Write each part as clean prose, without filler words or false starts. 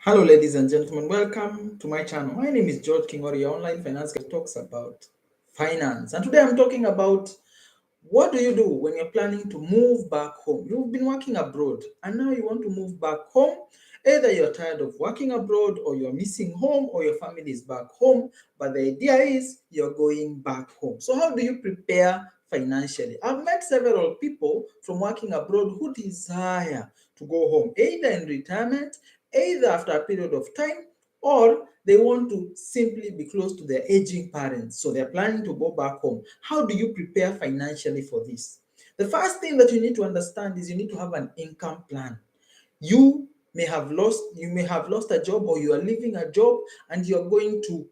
Hello, ladies and gentlemen. Welcome to my channel. My name is George Kingori, your online finance guy who talks about finance. And today I'm talking about what do you do when you're planning to move back home? You've been working abroad and now you want to move back home. Either you're tired of working abroad or you're missing home or your family is back home. But the idea is you're going back home. So, how do you prepare financially? I've met several people from working abroad who desire to go home, either in retirement, either after a period of time, or they want to simply be close to their aging parents. So they're planning to go back home. How do you prepare financially for this? The first thing that you need to understand is you need to have an income plan. You may have lost a job, or you are leaving a job and you're going to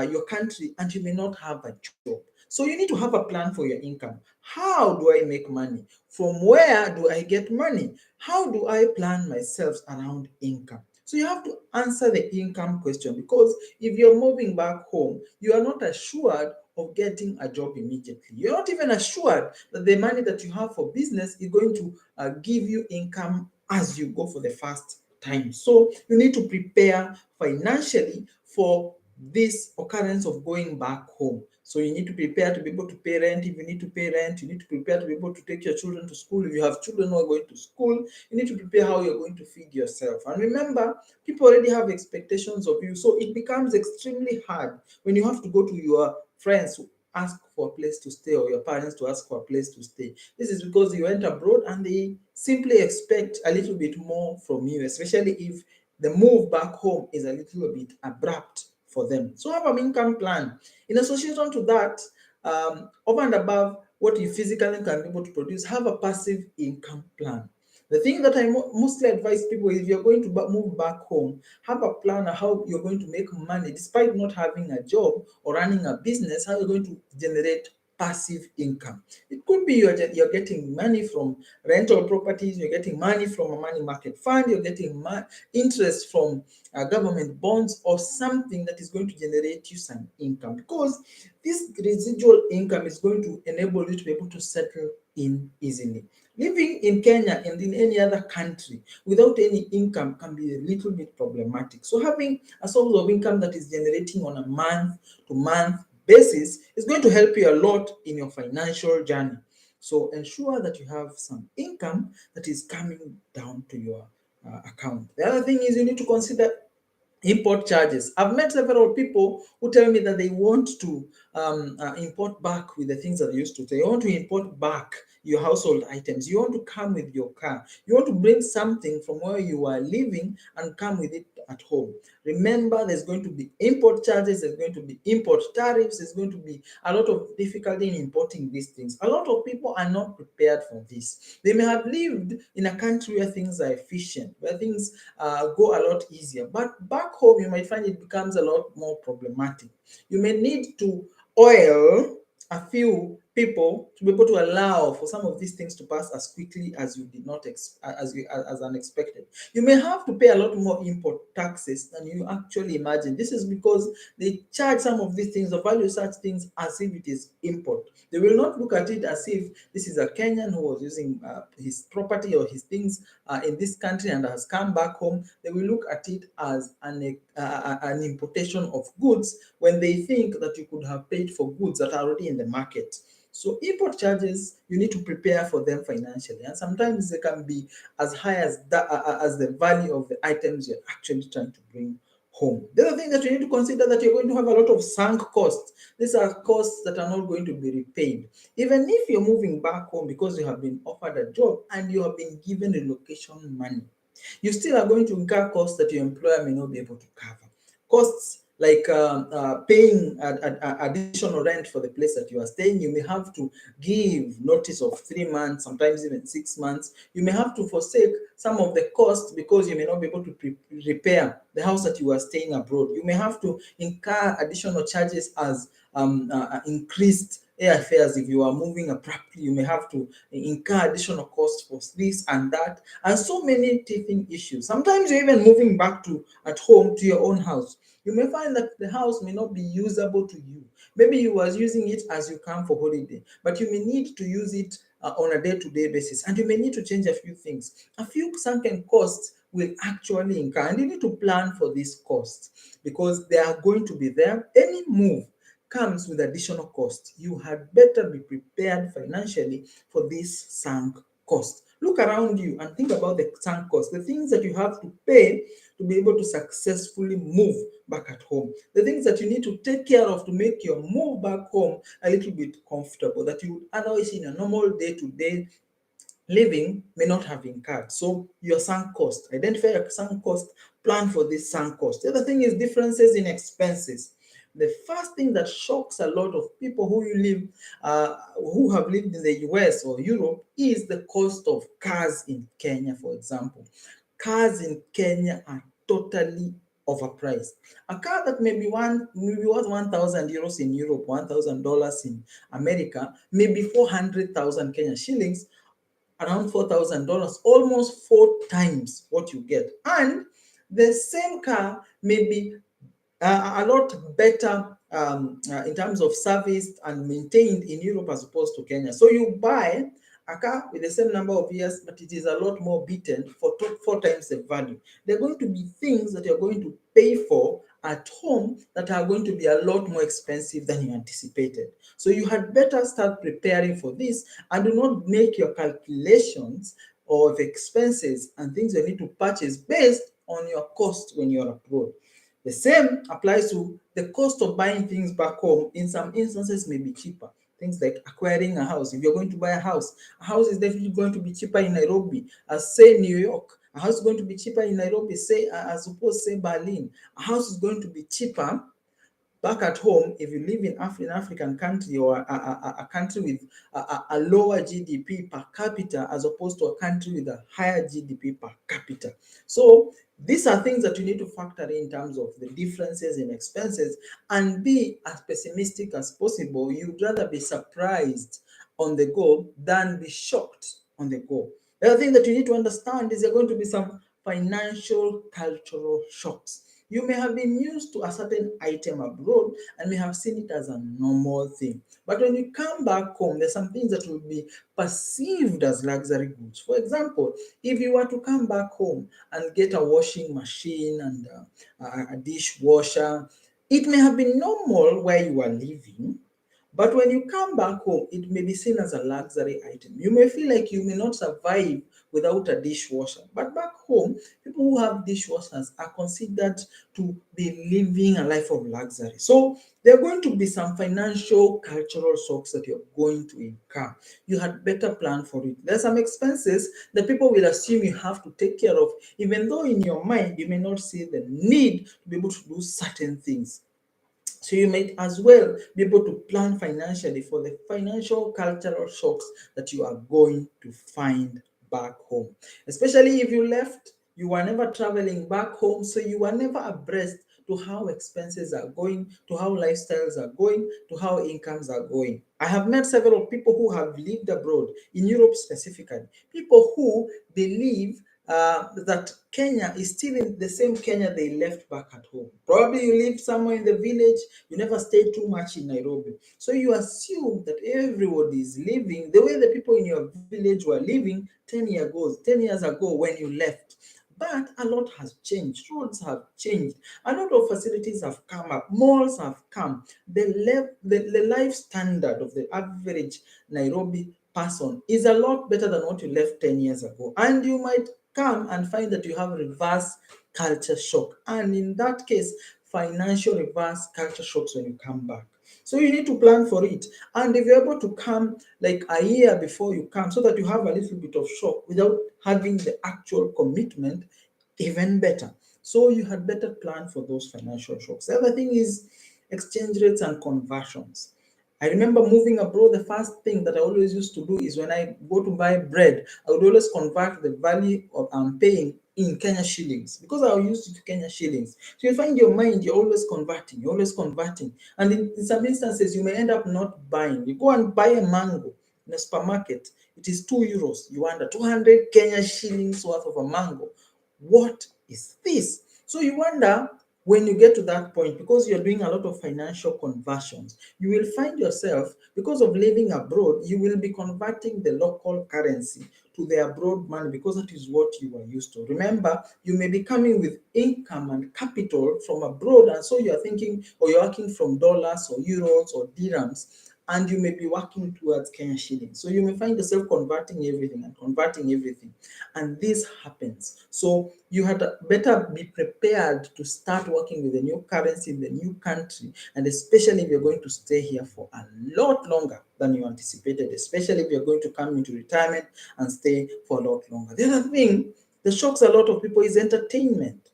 your country and you may not have a job. So you need to have a plan for your income. How do I make money? From where do I get money? How do I plan myself around income? So you have to answer the income question, because if you're moving back home, you are not assured of getting a job immediately. You're not even assured that the money that you have for business is going to give you income as you go for the first time. So you need to prepare financially for this occurrence of going back home. So you need to prepare to be able to pay rent. If you need to pay rent, you need to prepare to be able to take your children to school. If you have children who are going to school, you need to prepare how you're going to feed yourself. And remember, people already have expectations of you. So it becomes extremely hard when you have to go to your friends to ask for a place to stay, or your parents to ask for a place to stay. This is because you went abroad and they simply expect a little bit more from you, especially if the move back home is a little bit abrupt for them. So have an income plan. In association to that, over and above what you physically can be able to produce, have a passive income plan. The thing that I mostly advise people is, if you're going to move back home, have a plan on how you're going to make money despite not having a job or running a business, how you're going to generate passive income. It could be you're getting money from rental properties, you're getting money from a money market fund, you're getting interest from government bonds, or something that is going to generate you some income, because this residual income is going to enable you to be able to settle in easily. Living in Kenya and in any other country without any income can be a little bit problematic. So having a source of income that is generating on a month to month basis is going to help you a lot in your financial journey. So ensure that you have some income that is coming down to your account. The other thing is, you need to consider import charges. I've met several people who tell me that they want to import back with the things that they used to say. You want to import back your household items. You want to come with your car. You want to bring something from where you are living and come with it at home. Remember, there's going to be import charges, there's going to be import tariffs, there's going to be a lot of difficulty in importing these things. A lot of people are not prepared for this. They may have lived in a country where things are efficient, where things go a lot easier. But back home, you might find it becomes a lot more problematic. You may need to oil a few people to be able to allow for some of these things to pass as quickly as you did not as unexpected. You may have to pay a lot more import taxes than you actually imagine. This is because they charge some of these things or value such things as if it is import. They will not look at it as if this is a Kenyan who was using his property or his things in this country and has come back home. They will look at it as an importation of goods, when they think that you could have paid for goods that are already in the market. So import charges, you need to prepare for them financially, and sometimes they can be as high as the value of the items you're actually trying to bring home. The other thing that you need to consider, that you're going to have a lot of sunk costs. These are costs that are not going to be repaid. Even if you're moving back home because you have been offered a job and you have been given relocation money, you still are going to incur costs that your employer may not be able to cover. Costs like paying additional rent for the place that you are staying. You may have to give notice of 3 months, sometimes even 6 months. You may have to forsake some of the costs because you may not be able to repair the house that you are staying abroad. You may have to incur additional charges as increased airfares. If you are moving abruptly, you may have to incur additional costs for this and that, and so many teething issues. Sometimes you're even moving back to at home to your own house. You may find that the house may not be usable to you. Maybe you was using it as you come for holiday, but you may need to use it on a day-to-day basis, and you may need to change a few things. A few sunken costs will actually incur. And you need to plan for these costs because they are going to be there. Any move comes with additional cost. You had better be prepared financially for this sunk cost. Look around you and think about the sunk cost, the things that you have to pay to be able to successfully move back at home, the things that you need to take care of to make your move back home a little bit comfortable, that you would otherwise in a normal day-to-day living may not have incurred. So your sunk cost, identify your sunk cost, plan for this sunk cost. The other thing is differences in expenses. The first thing that shocks a lot of people who have lived in the US or Europe is the cost of cars in Kenya, for example. Cars in Kenya are totally overpriced. A car that maybe worth 1,000 euros in Europe, $1,000 in America, maybe 400,000 Kenya shillings, around $4,000, almost 4 times what you get. And the same car may be a lot better in terms of service and maintained in Europe as opposed to Kenya. So you buy a car with the same number of years, but it is a lot more beaten for 4 times the value. There are going to be things that you're going to pay for at home that are going to be a lot more expensive than you anticipated. So you had better start preparing for this and do not make your calculations of expenses and things you need to purchase based on your cost when you're abroad. The same applies to the cost of buying things back home. In some instances, may be cheaper. Things like acquiring a house. If you're going to buy a house is definitely going to be cheaper in Nairobi as say New York. A house is going to be cheaper in Nairobi, say as opposed say Berlin. A house is going to be cheaper back at home if you live in an African country or a country with a lower GDP per capita as opposed to a country with a higher GDP per capita. So these are things that you need to factor in terms of the differences in expenses and be as pessimistic as possible. You'd rather be surprised on the go than be shocked on the go. The other thing that you need to understand is there are going to be some financial cultural shocks. You may have been used to a certain item abroad and may have seen it as a normal thing. But when you come back home, there's some things that will be perceived as luxury goods. For example, if you were to come back home and get a washing machine and a dishwasher, it may have been normal where you are living, but when you come back home, it may be seen as a luxury item. You may feel like you may not survive without a dishwasher. But back home, people who have dishwashers are considered to be living a life of luxury. So there are going to be some financial, cultural shocks that you're going to incur. You had better plan for it. There are some expenses that people will assume you have to take care of, even though in your mind you may not see the need to be able to do certain things. So you might as well be able to plan financially for the financial cultural shocks that you are going to find back home. Especially if you left, you were never traveling back home, so you were never abreast to how expenses are going, to how lifestyles are going, to how incomes are going. I have met several people who have lived abroad, in Europe specifically, people who believe that Kenya is still in the same Kenya they left back at home. Probably you live somewhere in the village, you never stayed too much in Nairobi. So you assume that everybody is living the way the people in your village were living 10 years ago when you left. But a lot has changed. Roads have changed. A lot of facilities have come up. Malls have come. The life standard of the average Nairobi person is a lot better than what you left 10 years ago. And you might come and find that you have reverse culture shock. And in that case, financial reverse culture shocks when you come back. So you need to plan for it. And if you're able to come like a year before you come, so that you have a little bit of shock without having the actual commitment, even better. So you had better plan for those financial shocks. The other thing is exchange rates and conversions. I remember moving abroad, the first thing that I always used to do is when I go to buy bread, I would always convert the value of I'm paying in Kenya shillings because I used to Kenya shillings. So you find your mind, you're always converting, you're always converting. And in some instances, you may end up not buying. You go and buy a mango in a supermarket, it is 2 euros. You wonder 200 Kenya shillings worth of a mango. What is this? So you wonder when you get to that point, because you're doing a lot of financial conversions, you will find yourself, because of living abroad, you will be converting the local currency to the abroad money because that is what you are used to. Remember, you may be coming with income and capital from abroad, and so you are thinking, or you're working from dollars or euros or dirhams, and you may be working towards Kenya shillings. So you may find yourself converting everything and converting everything. And this happens. So you had better be prepared to start working with the new currency in the new country, and especially if you're going to stay here for a lot longer than you anticipated, especially if you're going to come into retirement and stay for a lot longer. The other thing that shocks a lot of people is entertainment.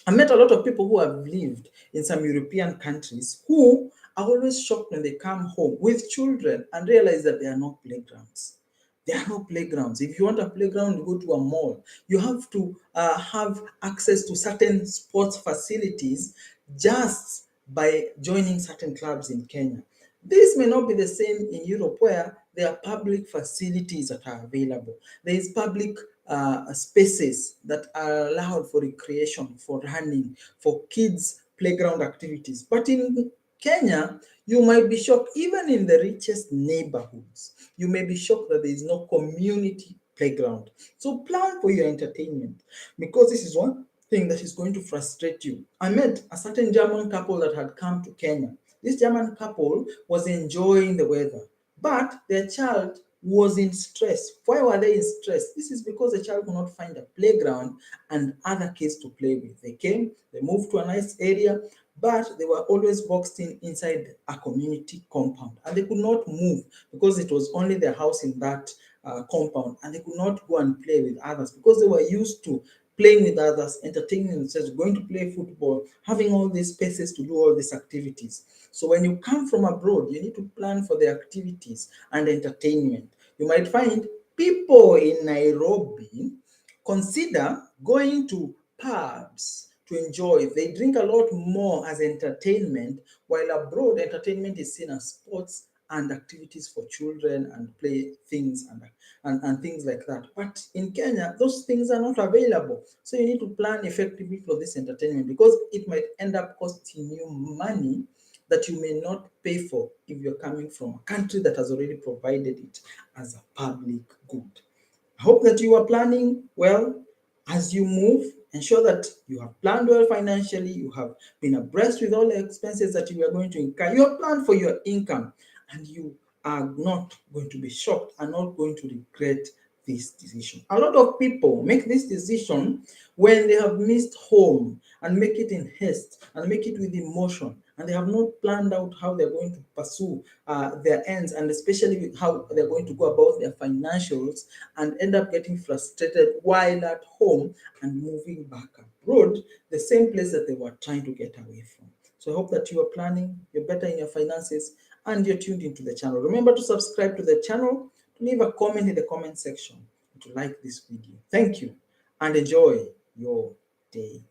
I met a lot of people who have lived in some European countries who are always shocked when they come home with children and realize that there are no playgrounds. There are no playgrounds. If you want a playground, you go to a mall. You have to have access to certain sports facilities just by joining certain clubs in Kenya. This may not be the same in Europe, where there are public facilities that are available. There is public spaces that are allowed for recreation, for running, for kids' playground activities. But in Kenya, you might be shocked, even in the richest neighborhoods, you may be shocked that there is no community playground. So plan for your entertainment, because this is one thing that is going to frustrate you. I met a certain German couple that had come to Kenya. This German couple was enjoying the weather, but their child was in stress. Why were they in stress? This is because the child could not find a playground and other kids to play with. They came, they moved to a nice area, but they were always boxed in inside a community compound, and they could not move because it was only their house in that compound, and they could not go and play with others because they were used to playing with others, entertaining themselves, going to play football, having all these spaces to do all these activities. So when you come from abroad, you need to plan for the activities and entertainment. You might find people in Nairobi consider going to pubs to enjoy. They drink a lot more as entertainment, while abroad, entertainment is seen as sports and activities for children and play things and things like that. But in Kenya, those things are not available. So you need to plan effectively for this entertainment, because it might end up costing you money that you may not pay for if you're coming from a country that has already provided it as a public good. I hope that you are planning well as you move. Ensure that you have planned well financially, you have been abreast with all the expenses that you are going to incur, you have planned for your income, and you are not going to be shocked and not going to regret this decision. A lot of people make this decision when they have missed home, and make it in haste and make it with emotion, and they have not planned out how they're going to pursue their ends, and especially with how they're going to go about their financials, and end up getting frustrated while at home and moving back abroad, the same place that they were trying to get away from. So I hope that you are planning, you're better in your finances, and you're tuned into the channel. Remember to subscribe to the channel, to leave a comment in the comment section, and to like this video. Thank you, and enjoy your day.